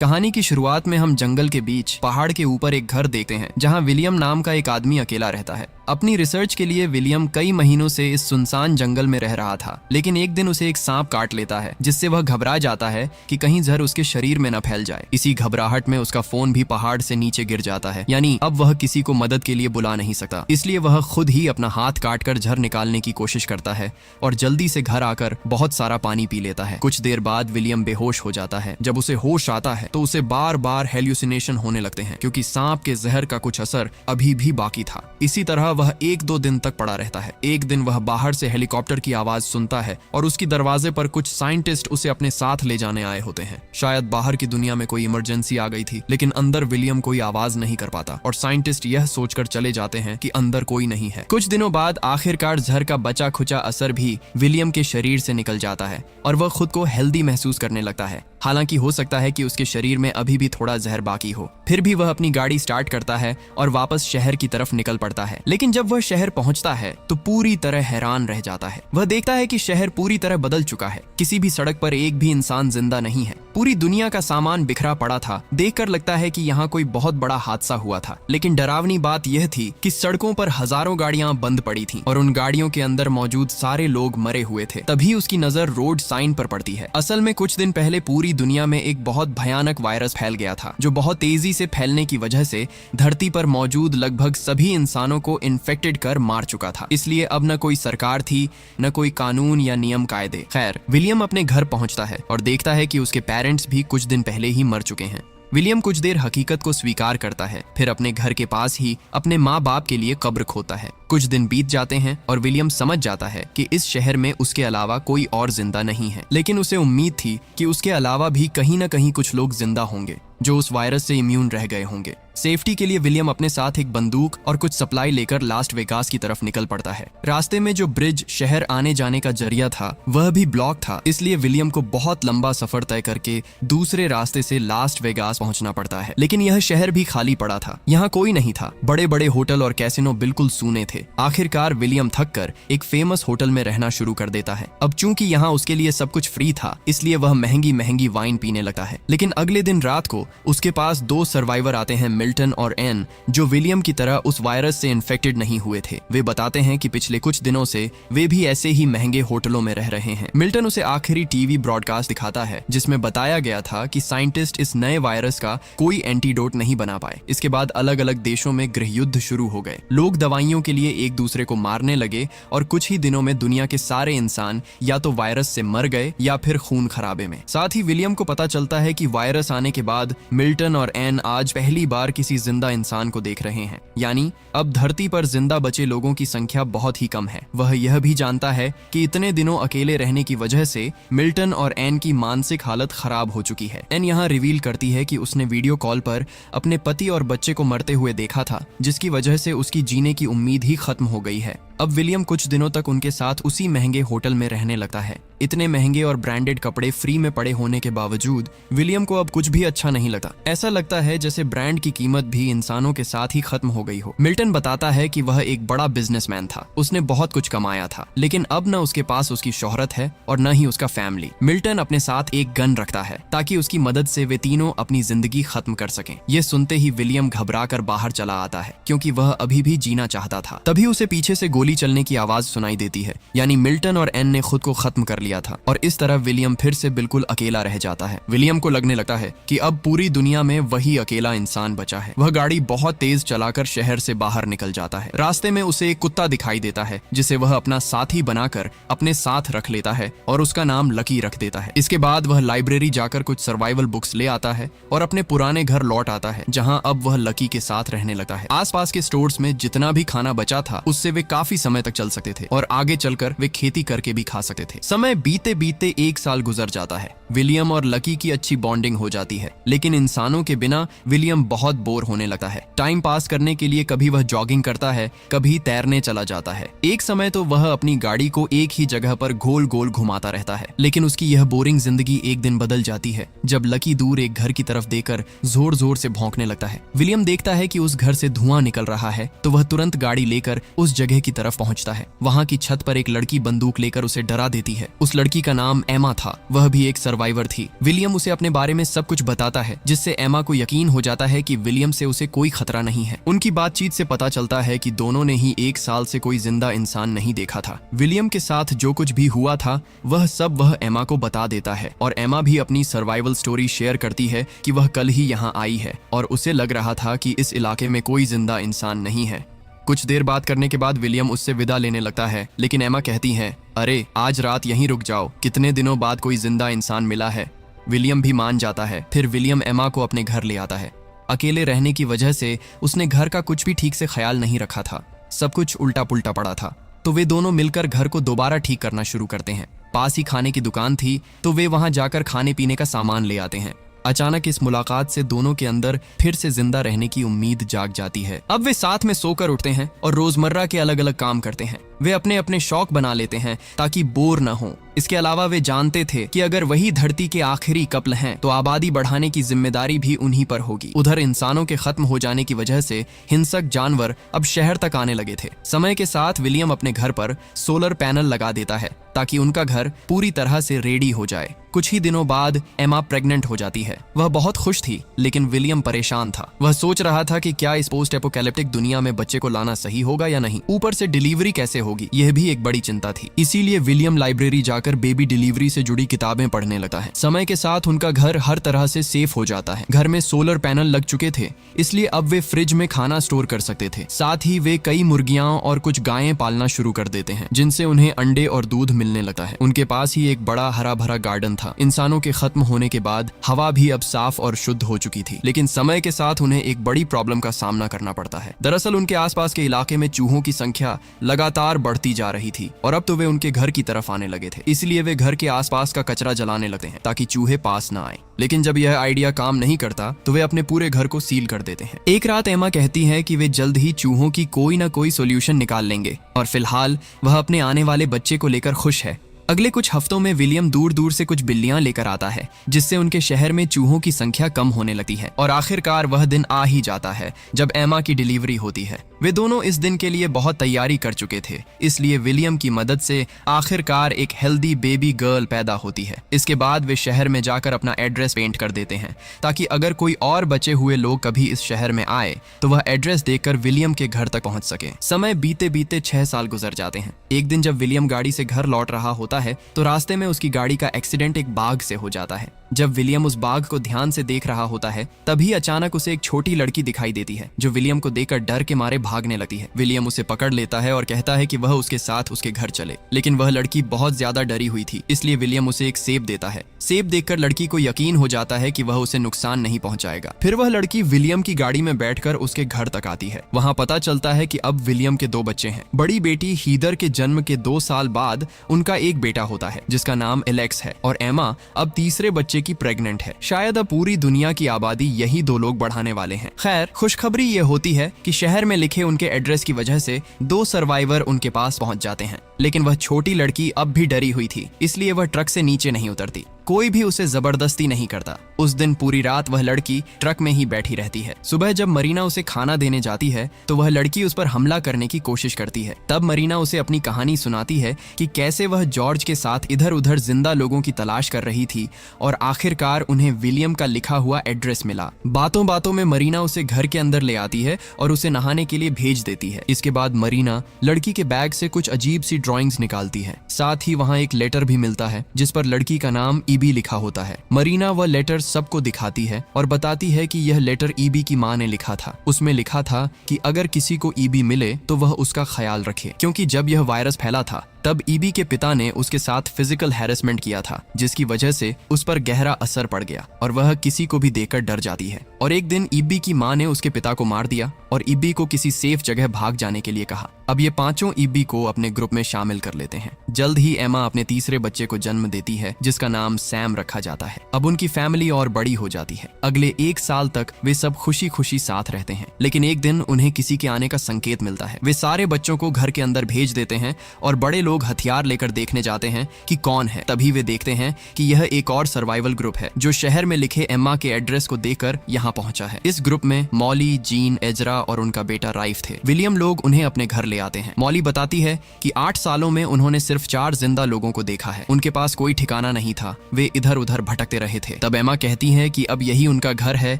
कहानी की शुरुआत में हम जंगल के बीच पहाड़ के ऊपर एक घर देखते हैं जहां विलियम नाम का एक आदमी अकेला रहता है। अपनी रिसर्च के लिए विलियम कई महीनों से इस सुनसान जंगल में रह रहा था, लेकिन एक दिन उसे एक सांप काट लेता है जिससे वह घबरा जाता है कि कहीं जहर उसके शरीर में न फैल जाए। इसी घबराहट में उसका फोन भी पहाड़ से नीचे गिर जाता है, यानी अब वह किसी को मदद के लिए बुला नहीं सकता। इसलिए वह खुद ही अपना हाथ काटकर जहर निकालने की कोशिश करता है और जल्दी से घर आकर बहुत सारा पानी पी लेता है। कुछ देर बाद विलियम बेहोश हो जाता है। जब उसे होश आता है तो उसे बार बार हेल्यूसिनेशन होने लगते हैं, क्योंकि सांप के जहर का कुछ असर अभी भी बाकी था। इसी तरह वह 1-2 दिन तक पड़ा रहता है। एक दिन वह बाहर से हेलीकॉप्टर की आवाज सुनता है और उसकी दरवाजे पर कुछ साइंटिस्ट उसे अपने साथ ले जाने आए होते हैं। शायद बाहर की दुनिया में कोई इमरजेंसी आ गई थी, लेकिन अंदर विलियम कोई आवाज नहीं कर पाता और साइंटिस्ट यह सोचकर चले जाते हैं कि अंदर कोई नहीं है। कुछ दिनों बाद आखिरकार जहर का बचा खुचा असर भी विलियम के शरीर से निकल जाता है और वह खुद को हेल्दी महसूस करने लगता है। हालांकि हो सकता है कि उसके शरीर में अभी भी थोड़ा जहर बाकी हो। फिर भी वह अपनी गाड़ी स्टार्ट करता है और वापस शहर की तरफ निकल पड़ता है। लेकिन जब वह शहर पहुंचता है तो पूरी तरह हैरान रह जाता है। वह देखता है कि शहर पूरी तरह बदल चुका है। किसी भी सड़क पर एक भी इंसान जिंदा नहीं है। पूरी दुनिया का सामान बिखरा पड़ा था। देखकर लगता है कि यहाँ कोई बहुत बड़ा हादसा हुआ था। लेकिन डरावनी बात यह थी कि सड़कों पर हजारों गाड़ियां बंद पड़ी थीं और उन गाड़ियों के अंदर मौजूद सारे लोग मरे हुए थे। तभी उसकी नजर रोड साइन पर पड़ती है। असल में कुछ दिन पहले पूरी दुनिया में एक बहुत भयानक वायरस फैल गया था, जो बहुत तेजी से फैलने की वजह से धरती पर मौजूद लगभग सभी इंसानों को इन्फेक्टेड कर मार चुका था। इसलिए अब न कोई सरकार थी, न कोई कानून या नियम कायदे। खैर, विलियम अपने घर पहुंचता है और देखता है कि उसके पेरेंट्स भी कुछ दिन पहले ही मर चुके हैं। विलियम कुछ देर हकीकत को स्वीकार करता है, फिर अपने घर के पास ही अपने माँ बाप के लिए कब्र खोदता है। कुछ दिन बीत जाते हैं और विलियम समझ जाता है कि इस शहर में उसके अलावा कोई और जिंदा नहीं है। लेकिन उसे उम्मीद थी कि उसके अलावा भी कहीं न कहीं कुछ लोग जिंदा होंगे जो उस वायरस से इम्यून रह गए होंगे। सेफ्टी के लिए विलियम अपने साथ एक बंदूक और कुछ सप्लाई लेकर लास्ट वेगास की तरफ निकल पड़ता है। रास्ते में जो ब्रिज शहर आने जाने का जरिया था वह भी ब्लॉक था, इसलिए विलियम को बहुत लंबा सफर तय करके दूसरे रास्ते से लास्ट वेगास पहुंचना पड़ता है। लेकिन यह शहर भी खाली पड़ा था। यहाँ कोई नहीं था। बड़े बड़े होटल और कैसीनो बिल्कुल सूने थे। आखिरकार विलियम थक कर एक फेमस होटल में रहना शुरू कर देता है। अब चूंकि यहाँ उसके लिए सब कुछ फ्री था, इसलिए वह महंगी महंगी वाइन पीने लगता है। लेकिन अगले दिन रात को उसके पास 2 सर्वाइवर आते हैं, मिल्टन और एन, जो विलियम की तरह उस वायरस से इन्फेक्टेड नहीं हुए थे। वे बताते हैं कि पिछले कुछ दिनों से वे भी ऐसे ही महंगे होटलों में रह रहे हैं। मिल्टन उसे आखिरी टीवी ब्रॉडकास्ट दिखाता है जिसमें बताया गया था कि साइंटिस्ट इस नए वायरस का कोई एंटीडोट नहीं बना पाए। इसके बाद अलग अलग देशों में गृह युद्ध शुरू हो गए। लोग दवाइयों के लिए एक दूसरे को मारने लगे और कुछ ही दिनों में दुनिया के सारे इंसान या तो वायरस से मर गए या फिर खून खराबे में। साथ ही विलियम को पता चलता है कि वायरस आने के बाद मिल्टन और एन आज पहली बार किसी जिंदा इंसान को देख रहे हैं, यानी अब धरती पर जिंदा बचे लोगों की संख्या बहुत ही कम है। वह यह भी जानता है कि इतने दिनों अकेले रहने की वजह से मिल्टन और एन की मानसिक हालत खराब हो चुकी है। एन यहाँ रिवील करती है कि उसने वीडियो कॉल पर अपने पति और बच्चे को मरते हुए देखा था, जिसकी वजह से उसकी जीने की उम्मीद ही खत्म हो गई है। अब विलियम कुछ दिनों तक उनके साथ उसी महंगे होटल में रहने लगता है। इतने महंगे और ब्रांडेड कपड़े फ्री में पड़े होने के बावजूद विलियम को अब कुछ भी अच्छा नहीं लगता। ऐसा लगता है जैसे ब्रांड की कीमत भी इंसानों के साथ ही खत्म हो गई हो। मिल्टन बताता है कि वह एक बड़ा बिजनेसमैन था। उसने बहुत कुछ कमाया था, लेकिन अब न उसके पास उसकी शोहरत है और न ही उसका फैमिली। मिल्टन अपने साथ एक गन रखता है ताकि उसकी मदद से वे तीनों अपनी जिंदगी खत्म कर सकें। ये सुनते ही विलियम घबरा कर बाहर चला आता है, क्योंकि वह अभी भी जीना चाहता था। तभी उसे पीछे से गोली चलने की आवाज सुनाई देती है, यानी मिल्टन और एन ने खुद को खत्म कर लिया था और इस तरह विलियम फिर से बिल्कुल अकेला रह जाता है। विलियम को लगने लगता है कि अब पूरी दुनिया में वही अकेला इंसान बचा है। वह गाड़ी बहुत तेज चलाकर शहर से बाहर निकल जाता है। रास्ते में उसे एक कुत्ता दिखाई देता है जिसे वह अपना साथी बनाकर अपने साथ रख लेता है और उसका नाम लकी रख देता है। इसके बाद वह लाइब्रेरी जाकर कुछ सर्वाइवल बुक्स ले आता है और अपने पुराने घर लौट आता है, जहाँ अब वह लकी के साथ रहने लगता है। आसपास के स्टोर्स में जितना भी खाना बचा था उससे वे काफी समय तक चल सकते थे और आगे चलकर वे खेती करके भी खा सकते थे। समय बीते बीते 1 साल गुजर जाता है। विलियम और लकी की अच्छी बॉन्डिंग हो जाती है, लेकिन इंसानों के बिना विलियम बहुत बोर होने लगता है। टाइम पास करने के लिए कभी वह जॉगिंग करता है, कभी तैरने चला जाता है। एक समय तो वह अपनी गाड़ी को एक ही जगह पर गोल गोल घुमाता रहता है। लेकिन उसकी यह बोरिंग जिंदगी एक दिन बदल जाती है जब लकी दूर एक घर की तरफ देखकर जोर जोर से भौंकने लगता है। विलियम देखता है कि उस घर से धुआं निकल रहा है, तो वह तुरंत गाड़ी लेकर उस जगह की तरफ पहुंचता है। वहां की छत पर एक लड़की बंदूक लेकर उसे डरा देती है। उस लड़की का नाम एमा था। वह भी एक सर्वाइवर थी। विलियम उसे अपने बारे में सब कुछ बताता है जिससे एमा को यकीन हो जाता है कि विलियम से उसे कोई खतरा नहीं है। उनकी बातचीत से पता चलता है कि दोनों ने ही 1 साल से कोई जिंदा इंसान नहीं देखा था। विलियम के साथ जो कुछ भी हुआ था वह सब वह एमा को बता देता है और एमा भी अपनी सर्वाइवल स्टोरी शेयर करती है कि वह कल ही यहाँ आई है और उसे लग रहा था कि इस इलाके में कोई जिंदा इंसान नहीं है। कुछ देर बात करने के बाद विलियम उससे विदा लेने लगता है, लेकिन एमा कहती है, अरे आज रात यहीं रुक जाओ, कितने दिनों बाद कोई जिंदा इंसान मिला है। विलियम भी मान जाता है। फिर विलियम एमा को अपने घर ले आता है। अकेले रहने की वजह से उसने घर का कुछ भी ठीक से ख्याल नहीं रखा था, सब कुछ उल्टा पुल्टा पड़ा था। तो वे दोनों मिलकर घर को दोबारा ठीक करना शुरू करते हैं। पास ही खाने की दुकान थी तो वे वहां जाकर खाने पीने का सामान ले आते हैं। अचानक इस मुलाकात से दोनों के अंदर फिर से जिंदा रहने की उम्मीद जाग जाती है। अब वे साथ में सोकर उठते हैं और रोजमर्रा के अलग अलग काम करते हैं। वे अपने अपने शौक बना लेते हैं ताकि बोर न हो। इसके अलावा वे जानते थे कि अगर वही धरती के आखिरी कपल हैं तो आबादी बढ़ाने की जिम्मेदारी भी उन्हीं पर होगी। उधर इंसानों के खत्म हो जाने की वजह से हिंसक जानवर अब शहर तक आने लगे थे। समय के साथ विलियम अपने घर पर सोलर पैनल लगा देता है ताकि उनका घर पूरी तरह से रेडी हो जाए। कुछ ही दिनों बाद एमा प्रेग्नेंट हो जाती है। वह बहुत खुश थी, लेकिन विलियम परेशान था। वह सोच रहा था कि क्या इस पोस्ट एपोकैलिप्टिक दुनिया में बच्चे को लाना सही होगा या नहीं। ऊपर से डिलीवरी कैसे होगी, यह भी एक बड़ी चिंता थी। इसीलिए विलियम लाइब्रेरी जाकर बेबी डिलीवरी से जुड़ी किताबें पढ़ने लगता है। समय के साथ उनका घर हर तरह से सेफ हो जाता है। घर में सोलर पैनल लग चुके थे, इसलिए अब वे फ्रिज में खाना स्टोर कर सकते थे। साथ ही वे कई मुर्गियां और कुछ गायें पालना शुरू कर देते हैं, जिनसे उन्हें अंडे और दूध मिलने लगता है। उनके पास ही एक बड़ा हरा भरा गार्डन था। इंसानों के खत्म होने के बाद हवा भी अब साफ और शुद्ध हो चुकी थी, लेकिन समय के साथ उन्हें एक बड़ी प्रॉब्लम का सामना करना पड़ता है। दरअसल उनके आसपास के इलाके में चूहों की संख्या लगातार बढ़ती जा रही थी और अब तो वे उनके घर की तरफ आने लगे थे। इसलिए वे घर के आसपास का कचरा जलाने लगते हैं ताकि चूहे पास न आए। लेकिन जब यह आइडिया काम नहीं करता तो वे अपने पूरे घर को सील कर देते हैं। एक रात एमा कहती है कि वे जल्द ही चूहों की कोई ना कोई सोल्यूशन निकाल लेंगे और फिलहाल वह अपने आने वाले बच्चे को लेकर खुश है। अगले कुछ हफ्तों में विलियम दूर दूर से कुछ बिल्लियां लेकर आता है, जिससे उनके शहर में चूहों की संख्या कम होने लगती है और आखिरकार वह दिन आ ही जाता है जब एमा की डिलीवरी होती है। वे दोनों इस दिन के लिए बहुत तैयारी कर चुके थे, इसलिए विलियम की मदद से आखिरकार एक हेल्दी बेबी गर्ल पैदा होती है। इसके बाद वे शहर में जाकर अपना एड्रेस पेंट कर देते हैं ताकि अगर कोई और बचे हुए लोग कभी इस शहर में आए तो वह एड्रेस देखकर विलियम के घर तक पहुंच सके। समय बीते बीते 6 साल गुजर जाते हैं। एक दिन जब विलियम गाड़ी से घर लौट रहा होता है तो रास्ते में उसकी गाड़ी का एक्सीडेंट एक बाघ से हो जाता है। जब विलियम उस बाघ को ध्यान से देख रहा होता है तभी अचानक उसे एक छोटी लड़की दिखाई देती है, जो विलियम को देखकर डर के मारे भागने लगती है। विलियम उसे पकड़ लेता है और कहता है कि वह उसके साथ उसके घर चले, लेकिन वह लड़की बहुत ज्यादा डरी हुई थी, इसलिए विलियम उसे एक सेब देता है। सेब देखकर लड़की को यकीन हो जाता है कि वह उसे नुकसान नहीं पहुंचाएगा। फिर वह लड़की विलियम की गाड़ी में बैठकर उसके घर तक आती है। वहां पता चलता है कि अब विलियम के 2 बच्चे हैं। बड़ी बेटी हीदर के जन्म के 2 साल बाद उनका एक बेटा होता है जिसका नाम एलेक्स है और एमा अब तीसरे बच्चे की प्रेग्नेंट है। शायद अब पूरी दुनिया की आबादी यही 2 लोग बढ़ाने वाले हैं। खैर, खुशखबरी ये होती है कि शहर में लिखे उनके एड्रेस की वजह से 2 सर्वाइवर उनके पास पहुंच जाते हैं, लेकिन वह छोटी लड़की अब भी डरी हुई थी, इसलिए वह ट्रक से नीचे नहीं उतरती। कोई भी उसे जबरदस्ती नहीं करता। उस दिन पूरी रात वह लड़की ट्रक में ही बैठी रहती है। सुबह जब मरीना उसे खाना देने जाती है तो वह लड़की उस पर हमला करने की कोशिश करती है। तब मरीना उसे अपनी कहानी सुनाती है कि कैसे वह जॉर्ज के साथ इधर उधर जिंदा लोगों की तलाश कर रही थी और आखिरकार उन्हें विलियम का लिखा हुआ एड्रेस मिला। बातों बातों में मरीना उसे घर के अंदर ले आती है और उसे नहाने के लिए भेज देती है। इसके बाद मरीना लड़की के बैग से कुछ अजीब सी ड्राइंग्स निकालती है। साथ ही वहाँ एक लेटर भी मिलता है जिस पर लड़की का नाम ईबी लिखा होता है। मरीना वह लेटर सबको दिखाती है और बताती है कि यह लेटर ईबी की माँ ने लिखा था। उसमें लिखा था कि अगर किसी को ईबी मिले तो वह उसका ख्याल रखे, क्योंकि जब यह वायरस फैला था तब ईबी के पिता ने उसके साथ फिजिकल हैरेसमेंट किया था, जिसकी वजह से उस पर गहरा असर पड़ गया और वह किसी को भी देखकर डर जाती है। और एक दिन ईबी की माँ ने उसके पिता को मार दिया और ईबी को किसी सेफ जगह भाग जाने के लिए कहा। अब ये 5 ईबी को अपने ग्रुप में शामिल कर लेते हैं। जल्द ही एमा अपने तीसरे बच्चे को जन्म देती है जिसका नाम सैम रखा जाता है। अब उनकी फैमिली और बड़ी हो जाती है। अगले 1 साल तक वे सब खुशी खुशी साथ रहते हैं, लेकिन एक दिन उन्हें किसी के आने का संकेत मिलता है। वे सारे बच्चों को घर के अंदर भेज देते हैं और बड़े लोग हथियार लेकर देखने जाते हैं कि कौन है। तभी वे देखते हैं कि यह एक और सर्वाइवल ग्रुप है जो शहर में लिखे एम्मा के एड्रेस को देखकर यहाँ पहुंचा है। इस ग्रुप में मॉली, जीन, एजरा और उनका बेटा राइफ थे। विलियम लोग उन्हें अपने घर ले आते हैं। मॉली बताती है कि 8 सालों में उन्होंने सिर्फ 4 जिंदा लोगों को देखा है। उनके पास कोई ठिकाना नहीं था। वे इधर उधर भटकते रहे थे। तब एमा कहती है कि अब यही उनका घर है,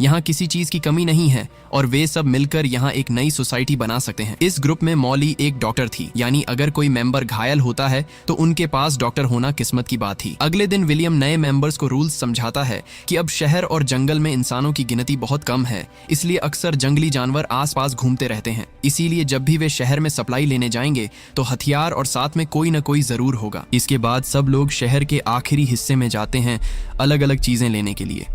यहाँ किसी चीज की कमी नहीं है और वे सब मिलकर यहाँ एक नई सोसाइटी बना सकते हैं। इस ग्रुप में मॉली एक डॉक्टर थी, यानी अगर कोई मेंबर घायल होता है तो उनके पास डॉक्टर होना किस्मत की बात थी। अगले दिन विलियम नए मेंबर्स को रूल्स समझाता है कि अब शहर और जंगल में इंसानों की गिनती बहुत कम है, इसलिए अक्सर जंगली जानवर आसपास घूमते रहते हैं। इसीलिए जब भी वे शहर में सप्लाई लेने जाएंगे तो हथियार और साथ में कोई न कोई जरूर होगा। इसके बाद सब लोग शहर के आखिरी हिस्से में जाते हैं अलग अलग चीजें लेने के लिए।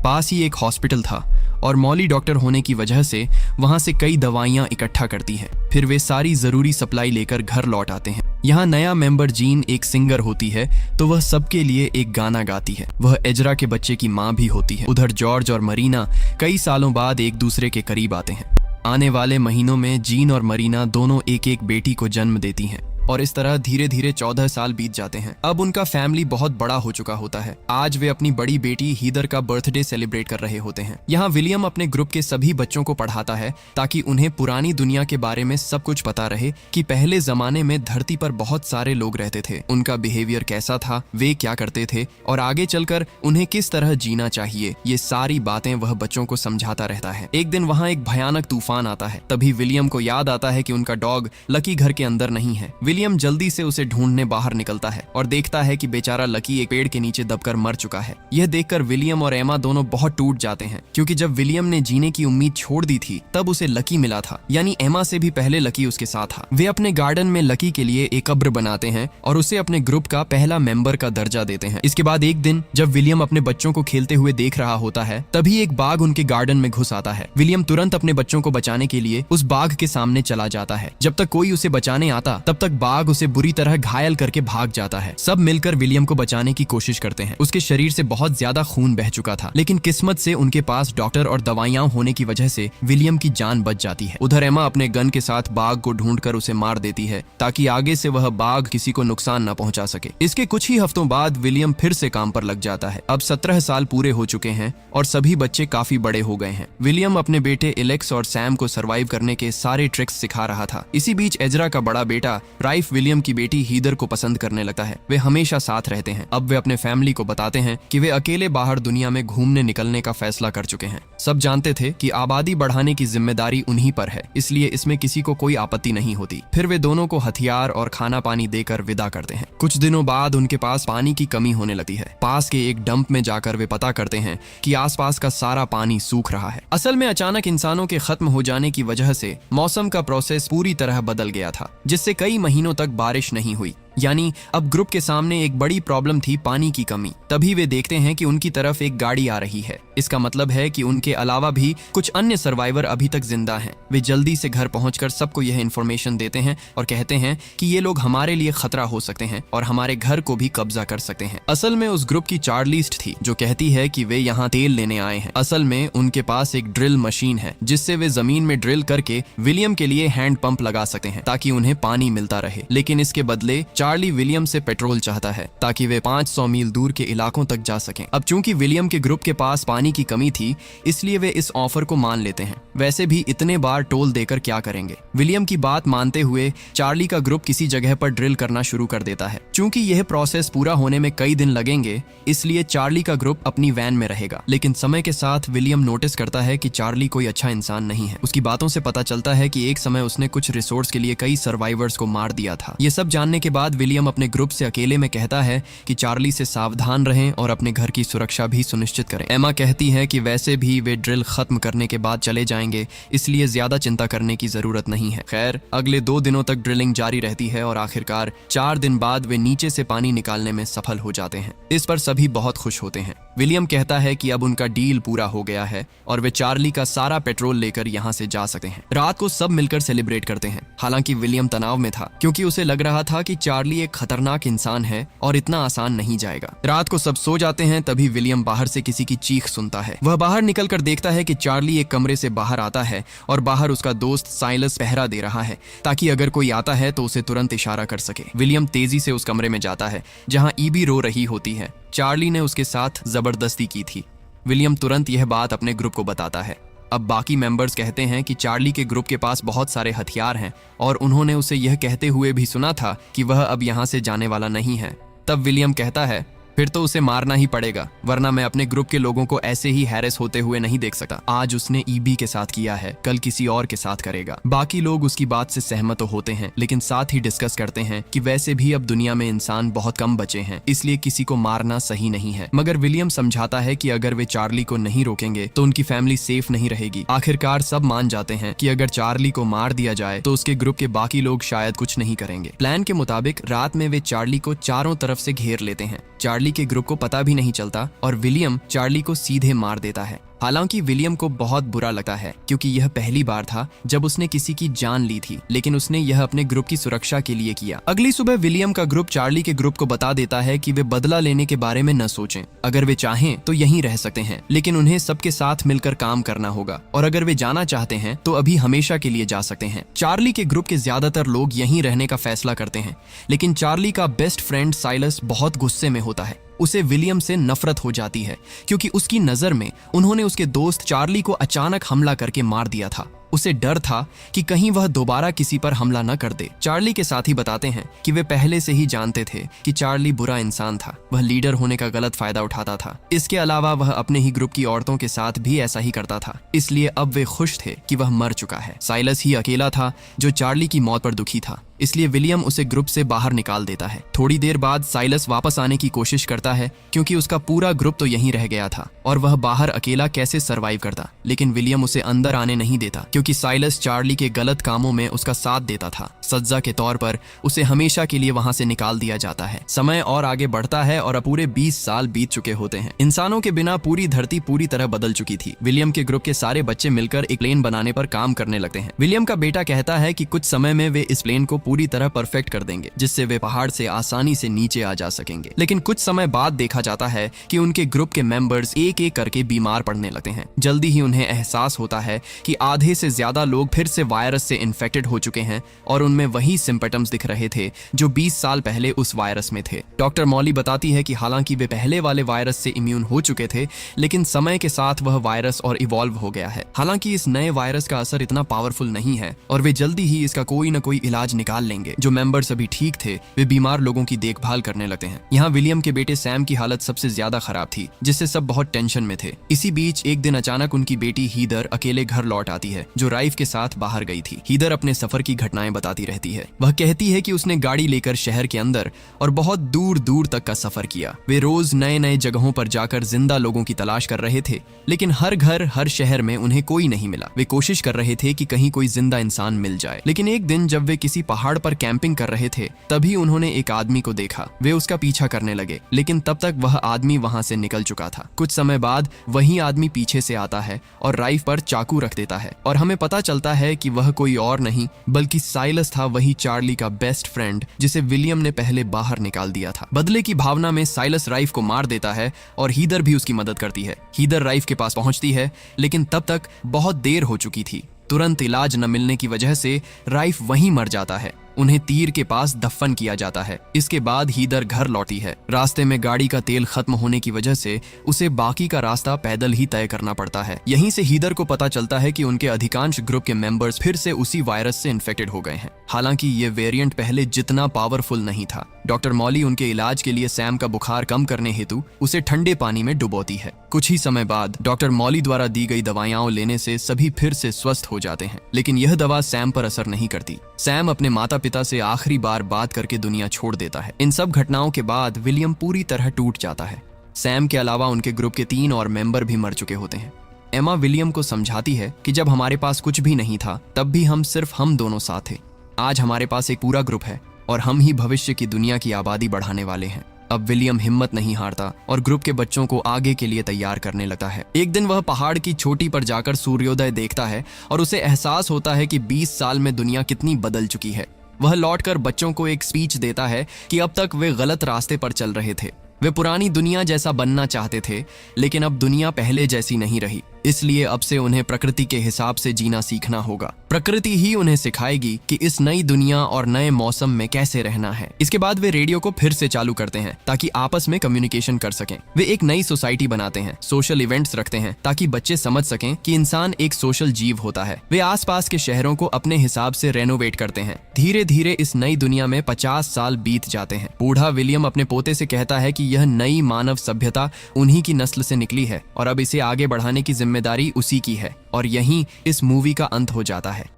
पास ही एक हॉस्पिटल था और मॉली डॉक्टर होने की वजह से वहां से कई दवाइयां इकट्ठा करती है। फिर वे सारी जरूरी सप्लाई लेकर घर लौट आते हैं। यहाँ नया मेंबर जीन एक सिंगर होती है तो वह सबके लिए एक गाना गाती है। वह एजरा के बच्चे की माँ भी होती है। उधर जॉर्ज और मरीना कई सालों बाद एक दूसरे के करीब आते हैं। आने वाले महीनों में जीन और मरीना दोनों एक एक बेटी को जन्म देती हैं और इस तरह धीरे धीरे 14 साल बीत जाते हैं। अब उनका फैमिली बहुत बड़ा हो चुका होता है। आज वे अपनी बड़ी बेटी हीदर का बर्थडे सेलिब्रेट कर रहे होते हैं। यहाँ विलियम अपने ग्रुप के सभी बच्चों को पढ़ाता है ताकि उन्हें पुरानी दुनिया के बारे में सब कुछ पता रहे कि पहले जमाने में धरती पर बहुत सारे लोग रहते थे, उनका बिहेवियर कैसा था, वे क्या करते थे और आगे चलकर उन्हें किस तरह जीना चाहिए। ये सारी बातें वह बच्चों को समझाता रहता है। एक दिन वहाँ एक भयानक तूफान आता है। तभी विलियम को याद आता है कि उनका डॉग लकी घर के अंदर नहीं है। विलियम जल्दी से उसे ढूंढने बाहर निकलता है और देखता है कि बेचारा लकी एक पेड़ के नीचे दबकर मर चुका है। यह देखकर विलियम और एमा दोनों बहुत टूट जाते हैं, क्योंकि जब विलियम ने जीने की उम्मीद छोड़ दी थी तब उसे लकी मिला था, यानी एमा से भी पहले लकी उसके साथ था। वे अपने गार्डन में लकी के लिए एक कब्र बनाते हैं और उसे अपने ग्रुप का पहला मेंबर का दर्जा देते हैं। इसके बाद एक दिन जब विलियम अपने बच्चों को खेलते हुए देख रहा होता है तभी एक बाघ उनके गार्डन में घुस आता है। विलियम तुरंत अपने बच्चों को बचाने के लिए उस बाघ के सामने चला जाता है। जब तक कोई उसे बचाने आता तब तक बाघ उसे बुरी तरह घायल करके भाग जाता है। सब मिलकर विलियम को बचाने की कोशिश करते हैं। उसके शरीर से बहुत ज्यादा खून बह चुका था, लेकिन किस्मत से उनके पास डॉक्टर और दवाइयां होने की वजह से विलियम की जान बच जाती है। उधर एमा अपने गन के साथ बाघ को ढूंढकर उसे मार देती है ताकि आगे से वह बाघ किसी को नुकसान न पहुंचा सके। इसके कुछ ही हफ्तों बाद विलियम फिर से काम पर लग जाता है। अब 17 साल पूरे हो चुके हैं और सभी बच्चे काफी बड़े हो गए हैं। विलियम अपने बेटे एलेक्स और सैम को सरवाइव करने के सारे ट्रिक्स सिखा रहा था। इसी बीच एजरा का बड़ा बेटा राइफ विलियम की बेटी हीदर को पसंद करने लगता है। वे हमेशा साथ रहते हैं। अब वे अपने फैमिली को बताते हैं कि वे अकेले बाहर दुनिया में घूमने निकलने का फैसला कर चुके हैं। सब जानते थे कि आबादी बढ़ाने की जिम्मेदारी उन्हीं पर है, इसलिए इसमें किसी को कोई आपत्ति नहीं होती। फिर वे दोनों को हथियार और खाना पानी देकर विदा करते हैं। कुछ दिनों बाद उनके पास पानी की कमी होने लगती है। पास के एक डंप में जाकर वे पता करते हैं कि आसपास का सारा पानी सूख रहा है। असल में अचानक इंसानों के खत्म हो जाने की वजह से मौसम का प्रोसेस पूरी तरह बदल गया था, जिससे कई महीनों तक बारिश नहीं हुई। यानी अब ग्रुप के सामने एक बड़ी प्रॉब्लम थी, पानी की कमी। तभी वे देखते हैं कि उनकी तरफ एक गाड़ी आ रही है। इसका मतलब है कि उनके अलावा भी कुछ अन्य सर्वाइवर अभी तक जिंदा हैं। वे जल्दी से घर पहुंचकर सबको यह इन्फॉर्मेशन देते हैं और कहते हैं कि ये लोग हमारे लिए खतरा हो सकते हैं और हमारे घर को भी कब्जा कर सकते हैं। असल में उस ग्रुप की चार्लिस्ट थी जो कहती है कि वे यहाँ तेल लेने आए हैं। असल में उनके पास एक ड्रिल मशीन है जिससे वे जमीन में ड्रिल करके विलियम के लिए हैंड पंप लगा सकते हैं ताकि उन्हें पानी मिलता रहे। लेकिन इसके बदले चार्ली विलियम से पेट्रोल चाहता है ताकि वे 500 मील दूर के इलाकों तक जा सकें। अब चूंकि विलियम के ग्रुप के पास पानी की कमी थी, इसलिए वे इस ऑफर को मान लेते हैं। वैसे भी इतने बार टोल देकर क्या करेंगे। विलियम की बात मानते हुए चार्ली का ग्रुप किसी जगह पर ड्रिल करना शुरू कर देता है। चूंकि यह प्रोसेस पूरा होने में कई दिन लगेंगे, इसलिए चार्ली का ग्रुप अपनी वैन में रहेगा। लेकिन समय के साथ विलियम नोटिस करता है कि चार्ली कोई अच्छा इंसान नहीं है। उसकी बातों से पता चलता है कि एक समय उसने कुछ रिसोर्स के लिए कई सर्वाइवर्स को मार दिया था। ये सब जानने के बाद विलियम अपने ग्रुप से अकेले में कहता है कि चार्ली से सावधान रहें और अपने घर की सुरक्षा भी सुनिश्चित करें। एमा कहती है कि वैसे भी वे ड्रिल खत्म करने के बाद चले जाएंगे, इसलिए ज्यादा चिंता करने की जरूरत नहीं है। खैर, अगले 2 दिनों तक ड्रिलिंग जारी रहती है और आखिरकार 4 दिन बाद वे नीचे से पानी निकालने में सफल हो जाते हैं। इस पर सभी बहुत खुश होते हैं। विलियम कहता है कि अब उनका डील पूरा हो गया है और वे चार्ली का सारा पेट्रोल लेकर यहाँ से जा सकते हैं। रात को सब मिलकर सेलिब्रेट करते हैं। हालांकि विलियम तनाव में था क्योंकि उसे लग रहा था कि चार्ली एक खतरनाक इंसान है और इतना आसान नहीं जाएगा। रात को सब सो जाते हैं, तभी विलियम बाहर से किसी की चीख सुनता है। वह बाहर निकलकर देखता है कि चार्ली एक कमरे से बाहर आता है और बाहर उसका दोस्त साइलस पहरा दे रहा है ताकि अगर कोई आता है तो उसे तुरंत इशारा कर सके। विलियम तेजी से उस कमरे में जाता है जहां ईबी रो रही होती है। चार्ली ने उसके साथ जबरदस्ती की थी। विलियम तुरंत यह बात अपने ग्रुप को बताता है। अब बाकी मेंबर्स कहते हैं कि चार्ली के ग्रुप के पास बहुत सारे हथियार हैं और उन्होंने उसे यह कहते हुए भी सुना था कि वह अब यहाँ से जाने वाला नहीं है। तब विलियम कहता है फिर तो उसे मारना ही पड़ेगा, वरना मैं अपने ग्रुप के लोगों को ऐसे ही हैरेस होते हुए नहीं देख सकता। आज उसने ईबी के साथ किया है, कल किसी और के साथ करेगा। बाकी लोग उसकी बात से सहमत तो होते हैं, लेकिन साथ ही डिस्कस करते हैं कि वैसे भी अब दुनिया में इंसान बहुत कम बचे हैं, इसलिए किसी को मारना सही नहीं है। मगर विलियम समझाता है कि अगर वे चार्ली को नहीं रोकेंगे तो उनकी फैमिली सेफ नहीं रहेगी। आखिरकार सब मान जाते हैं कि अगर चार्ली को मार दिया जाए तो उसके ग्रुप के बाकी लोग शायद कुछ नहीं करेंगे। प्लान के मुताबिक रात में वे चार्ली को चारों तरफ से घेर लेते हैं। चार्ली के ग्रुप को पता भी नहीं चलता और विलियम चार्ली को सीधे मार देता है। हालांकि विलियम को बहुत बुरा लगता है, क्योंकि यह पहली बार था जब उसने किसी की जान ली थी, लेकिन उसने यह अपने ग्रुप की सुरक्षा के लिए किया। अगली सुबह विलियम का ग्रुप चार्ली के ग्रुप को बता देता है कि वे बदला लेने के बारे में न सोचें। अगर वे चाहें तो यहीं रह सकते हैं, लेकिन उन्हें सबके साथ मिलकर काम करना होगा, और अगर वे जाना चाहते हैं तो अभी हमेशा के लिए जा सकते हैं। चार्ली के ग्रुप के ज्यादातर लोग यहीं रहने का फैसला करते हैं, लेकिन चार्ली का बेस्ट फ्रेंड साइलस बहुत गुस्से में होता है। उसे विलियम से नफरत हो जाती है, क्योंकि उसकी नजर में उन्होंने उसके दोस्त चार्ली को अचानक हमला करके मार दिया था। उसे डर था कि कहीं वह दोबारा किसी पर हमला न कर दे। चार्ली के साथी बताते हैं कि वे पहले से ही जानते थे कि चार्ली बुरा इंसान था, वह लीडर होने का गलत फायदा उठाता था। इसके अलावा वह अपने ही ग्रुप की औरतों के साथ भी ऐसा ही करता था, इसलिए अब वे खुश थे कि वह मर चुका है। साइलस ही अकेला था जो चार्ली की मौत पर दुखी था, इसलिए विलियम उसे ग्रुप से बाहर निकाल देता है। थोड़ी देर बाद साइलस वापस आने की कोशिश करता है, क्योंकि उसका पूरा ग्रुप तो यहीं रह गया था और वह बाहर अकेला कैसे सरवाइव करता। लेकिन विलियम उसे अंदर आने नहीं देता, क्योंकि साइलस चार्ली के गलत कामों में उसका साथ देता था। सजा के तौर पर उसे हमेशा के लिए वहां से निकाल दिया जाता है। समय और आगे बढ़ता है और अब पूरे 20 साल बीत चुके होते हैं। इंसानों के बिना पूरी धरती पूरी तरह बदल चुकी थी। विलियम के ग्रुप के सारे बच्चे मिलकर एक प्लेन बनाने पर काम करने लगते हैं। विलियम का बेटा कहता है कि कुछ समय में वे इस प्लेन को पूरी तरह परफेक्ट कर देंगे, जिससे वे पहाड़ से आसानी से नीचे आ जा सकेंगे। लेकिन कुछ समय बाद देखा जाता है कि उनके ग्रुप के मेंबर्स एक एक करके बीमार पड़ने लगते हैं। जल्दी ही उन्हें एहसास होता है कि आधे से ज्यादा लोग फिर से वायरस से इन्फेक्टेड हो चुके हैं और उनमें वही सिम्पटम्स दिख रहे थे जो 20 साल पहले उस वायरस में थे। डॉक्टर मॉली बताती है कि हालांकि वे पहले वाले वायरस से इम्यून हो चुके थे, लेकिन समय के साथ वह वायरस और इवॉल्व हो गया है। हालांकि इस नए वायरस का असर इतना पावरफुल नहीं है और वे जल्दी ही इसका कोई न कोई इलाज निकाल लेंगे। जो मेंबर्स अभी ठीक थे वे बीमार लोगों की देखभाल करने लगते हैं। यहाँ विलियम के बेटे सैम की हालत सबसे ज्यादा खराब थी, जिससे सब बहुत टेंशन में थे। इसी बीच एक दिन अचानक उनकी बेटी हीदर अकेले घर लौट आती है, जो राइफ के साथ बाहर गई थी। हीदर अपने सफर की घटनाएं बताती रहती है। वह कहती है कि उसने गाड़ी लेकर शहर के अंदर और बहुत दूर दूर तक का सफर किया। वे रोज नए नए जगहों पर जाकर जिंदा लोगों की तलाश कर रहे थे, लेकिन हर घर हर शहर में उन्हें कोई नहीं मिला। वे कोशिश कर रहे थे कि कहीं कोई जिंदा इंसान मिल जाए। लेकिन एक दिन जब वे किसी पहाड़ पर कैंपिंग कर रहे थे, तभी उन्होंने एक आदमी को देखा। वे उसका पीछा करने लगे, लेकिन तब तक वह आदमी वहां से निकल चुका था। कुछ समय बाद वही आदमी पीछे से आता है और राइफ पर चाकू रख देता है और हमें पता चलता है कि वह कोई और नहीं बल्कि साइलस था, वही चार्ली का बेस्ट फ्रेंड जिसे विलियम ने पहले बाहर निकाल दिया था। बदले की भावना में साइलस राइफ को मार देता है और हीदर भी उसकी मदद करती है। हीदर राइफ के पास पहुंचती है, लेकिन तब तक बहुत देर हो चुकी थी। तुरंत इलाज न मिलने की वजह से राइफ वहीं मर जाता है। उन्हें तीर के पास दफन किया जाता है। इसके बाद हीदर घर लौटी है। रास्ते में गाड़ी का तेल खत्म होने की वजह से उसे बाकी का रास्ता पैदल ही तय करना पड़ता है। यहीं से हीदर को पता चलता है कि उनके अधिकांश ग्रुप के मेंबर्स फिर से उसी वायरस से इन्फेक्टेड हो गए हैं। हालांकि ये वेरिएंट पहले जितना पावरफुल नहीं था। डॉक्टर मॉली उनके इलाज के लिए सैम का बुखार कम करने हेतु उसे ठंडे पानी में डुबोती है। कुछ ही समय बाद डॉक्टर मॉली द्वारा दी गई दवाइयां लेने से सभी फिर से स्वस्थ हो जाते हैं, लेकिन यह दवा सैम पर असर नहीं करती। सैम अपने माता पिता से आखिरी बार बात करके दुनिया छोड़ देता है। इन सब घटनाओं के बाद विलियम पूरी तरह टूट जाता है। सैम के अलावा उनके ग्रुप के 3 और मेंबर भी मर चुके होते हैं। एमा विलियम को समझाती है कि जब हमारे पास कुछ भी नहीं था तब भी सिर्फ हम दोनों साथ थे। आज हमारे पास एक पूरा ग्रुप है और हम ही भविष्य की दुनिया की आबादी बढ़ाने वाले हैं। अब विलियम हिम्मत नहीं हारता और ग्रुप के बच्चों को आगे के लिए तैयार करने लगता है। एक दिन वह पहाड़ की चोटी पर जाकर सूर्योदय देखता है और उसे एहसास होता है कि 20 साल में दुनिया कितनी बदल चुकी है। वह लौटकर बच्चों को एक स्पीच देता है कि अब तक वे गलत रास्ते पर चल रहे थे। वे पुरानी दुनिया जैसा बनना चाहते थे, लेकिन अब दुनिया पहले जैसी नहीं रही। इसलिए अब से उन्हें प्रकृति के हिसाब से जीना सीखना होगा। प्रकृति ही उन्हें सिखाएगी कि इस नई दुनिया और नए मौसम में कैसे रहना है। इसके बाद वे रेडियो को फिर से चालू करते हैं ताकि आपस में कम्युनिकेशन कर सकें। वे एक नई सोसाइटी बनाते हैं, सोशल इवेंट्स रखते हैं ताकि बच्चे समझ सकें कि इंसान एक सोशल जीव होता है। वे आसपास के शहरों को अपने हिसाब से रेनोवेट करते हैं। धीरे धीरे इस नई दुनिया में 50 साल बीत जाते हैं। बूढ़ा विलियम अपने पोते से कहता है कि यह नई मानव सभ्यता उन्हीं की नस्ल से निकली है और अब इसे आगे बढ़ाने की जिम्मेदारी उसी की है। और यहीं इस मूवी का अंत हो जाता है।